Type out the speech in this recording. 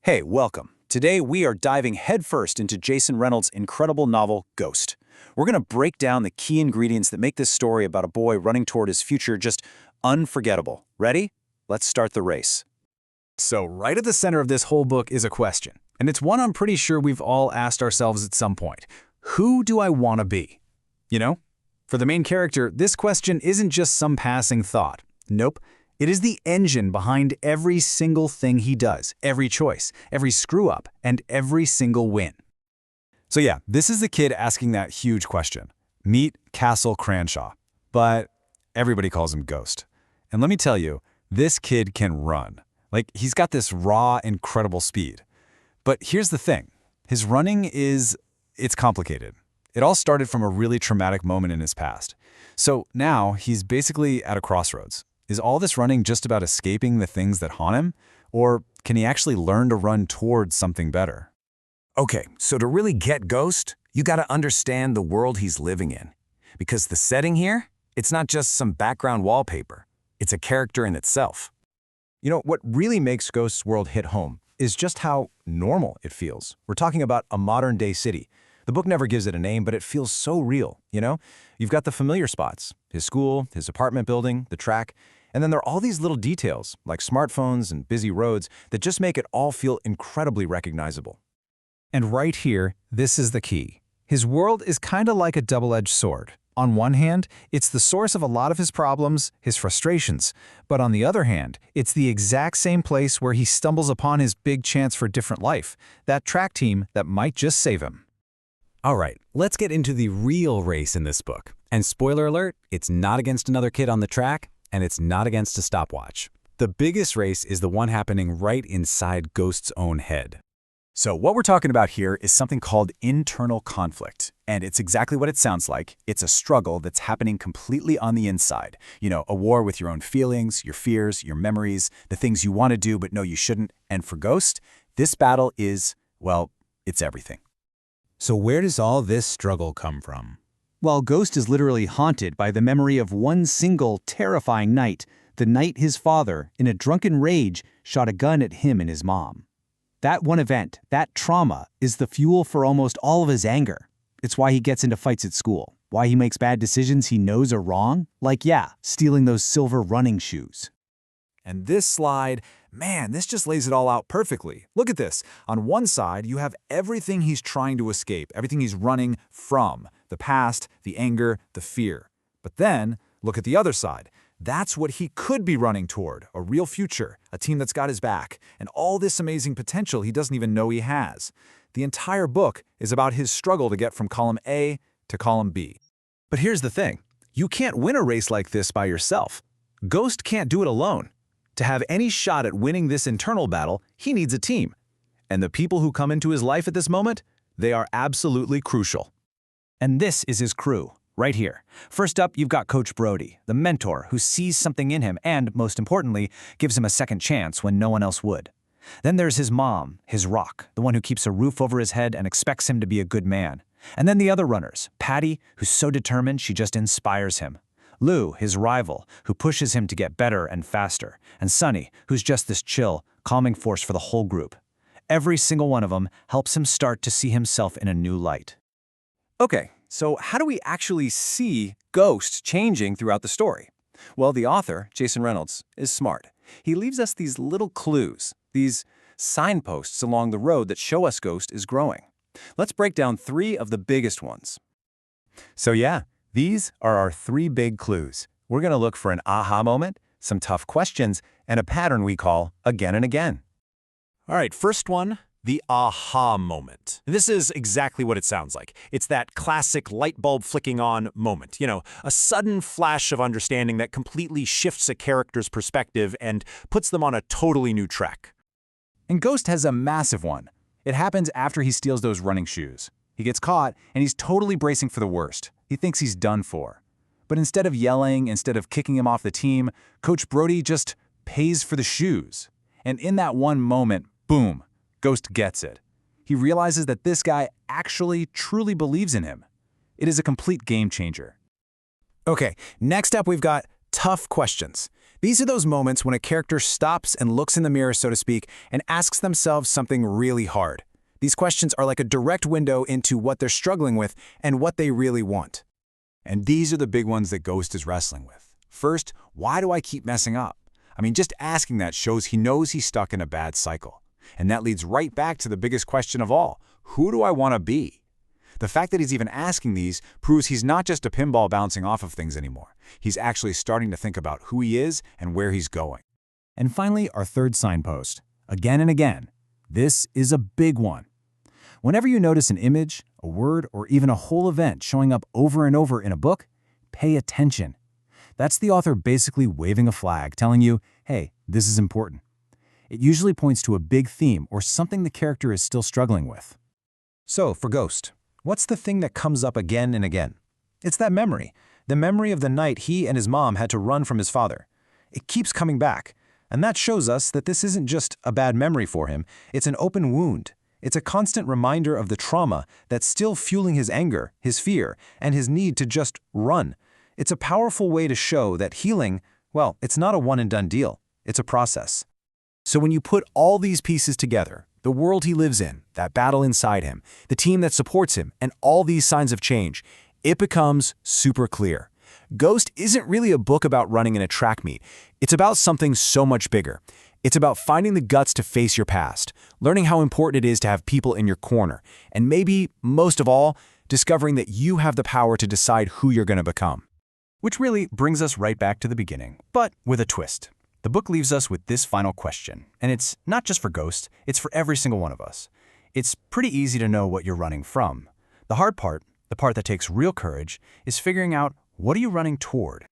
Hey, welcome. Today we are diving headfirst into Jason Reynolds' incredible novel, Ghost. We're going to break down the key ingredients that make this story about a boy running toward his future just unforgettable. Ready? Let's start the race. So right at the center of this whole book is a question, and it's one I'm pretty sure we've all asked ourselves at some point. Who do I want to be? You know, for the main character, this question isn't just some passing thought. Nope. It is the engine behind every single thing he does, every choice, every screw-up, and every single win. So yeah, this is the kid asking that huge question. Meet Castle Cranshaw. But everybody calls him Ghost. And let me tell you, this kid can run. He's got this raw, incredible speed. But here's the thing. His running it's complicated. It all started from a really traumatic moment in his past. So now he's basically at a crossroads. Is all this running just about escaping the things that haunt him? Or can he actually learn to run towards something better? Okay, so to really get Ghost, you gotta understand the world he's living in. Because the setting here, it's not just some background wallpaper. It's a character in itself. You know, what really makes Ghost's world hit home is just how normal it feels. We're talking about a modern-day city. The book never gives it a name, but it feels so real, you know? You've got the familiar spots, his school, his apartment building, the track, and then there are all these little details, like smartphones and busy roads, that just make it all feel incredibly recognizable. And right here, this is the key. His world is kind of like a double-edged sword. On one hand, it's the source of a lot of his problems, his frustrations. But on the other hand, it's the exact same place where he stumbles upon his big chance for a different life, that track team that might just save him. All right, let's get into the real race in this book. And spoiler alert, it's not against another kid on the track, and it's not against a stopwatch. The biggest race is the one happening right inside Ghost's own head. So what we're talking about here is something called internal conflict. And it's exactly what it sounds like. It's a struggle that's happening completely on the inside. You know, a war with your own feelings, your fears, your memories, the things you want to do but know you shouldn't. And for Ghost, this battle is, well, it's everything. So where does all this struggle come from? Well, Ghost is literally haunted by the memory of one single, terrifying night, the night his father, in a drunken rage, shot a gun at him and his mom. That one event, that trauma, is the fuel for almost all of his anger. It's why he gets into fights at school, why he makes bad decisions he knows are wrong, like, stealing those silver running shoes. And this slide, man, this just lays it all out perfectly. Look at this. On one side, you have everything he's trying to escape, everything he's running from, the past, the anger, the fear. But then, look at the other side. That's what he could be running toward, a real future, a team that's got his back, and all this amazing potential he doesn't even know he has. The entire book is about his struggle to get from column A to column B. But here's the thing. You can't win a race like this by yourself. Ghost can't do it alone. To have any shot at winning this internal battle, he needs a team. And the people who come into his life at this moment, they are absolutely crucial. And this is his crew, right here. First up, you've got Coach Brody, the mentor who sees something in him and, most importantly, gives him a second chance when no one else would. Then there's his mom, his rock, the one who keeps a roof over his head and expects him to be a good man. And then the other runners, Patty, who's so determined she just inspires him. Lou, his rival, who pushes him to get better and faster. And Sonny, who's just this chill, calming force for the whole group. Every single one of them helps him start to see himself in a new light. Okay, so how do we actually see Ghost changing throughout the story? Well, the author, Jason Reynolds, is smart. He leaves us these little clues, these signposts along the road that show us Ghost is growing. Let's break down 3 of the biggest ones. So yeah, these are our 3 big clues. We're going to look for an aha moment, some tough questions, and a pattern we call again and again. All right, first one, the aha moment. This is exactly what it sounds like. It's that classic light bulb flicking on moment. You know, a sudden flash of understanding that completely shifts a character's perspective and puts them on a totally new track. And Ghost has a massive one. It happens after he steals those running shoes. He gets caught, and he's totally bracing for the worst. He thinks he's done for. But instead of yelling, instead of kicking him off the team, Coach Brody just pays for the shoes. And in that one moment, boom, Ghost gets it. He realizes that this guy actually truly believes in him. It is a complete game changer. Okay, next up we've got tough questions. These are those moments when a character stops and looks in the mirror, so to speak, and asks themselves something really hard. These questions are like a direct window into what they're struggling with and what they really want. And these are the big ones that Ghost is wrestling with. First, why do I keep messing up? I mean, just asking that shows he knows he's stuck in a bad cycle. And that leads right back to the biggest question of all: who do I want to be? The fact that he's even asking these proves he's not just a pinball bouncing off of things anymore. He's actually starting to think about who he is and where he's going. And finally, our third signpost. Again and again. This is a big one. Whenever you notice an image, a word, or even a whole event showing up over and over in a book, pay attention. That's the author basically waving a flag, telling you, hey, this is important. It usually points to a big theme or something the character is still struggling with. So, for Ghost, what's the thing that comes up again and again? It's that memory. The memory of the night he and his mom had to run from his father. It keeps coming back. And that shows us that this isn't just a bad memory for him, it's an open wound. It's a constant reminder of the trauma that's still fueling his anger, his fear, and his need to just run. It's a powerful way to show that healing, well, it's not a one-and-done deal. It's a process. So when you put all these pieces together, the world he lives in, that battle inside him, the team that supports him, and all these signs of change, it becomes super clear. Ghost isn't really a book about running in a track meet. It's about something so much bigger. It's about finding the guts to face your past, learning how important it is to have people in your corner, and maybe, most of all, discovering that you have the power to decide who you're going to become. Which really brings us right back to the beginning, but with a twist. The book leaves us with this final question, and it's not just for Ghost, it's for every single one of us. It's pretty easy to know what you're running from. The hard part, the part that takes real courage, is figuring out what are you running toward?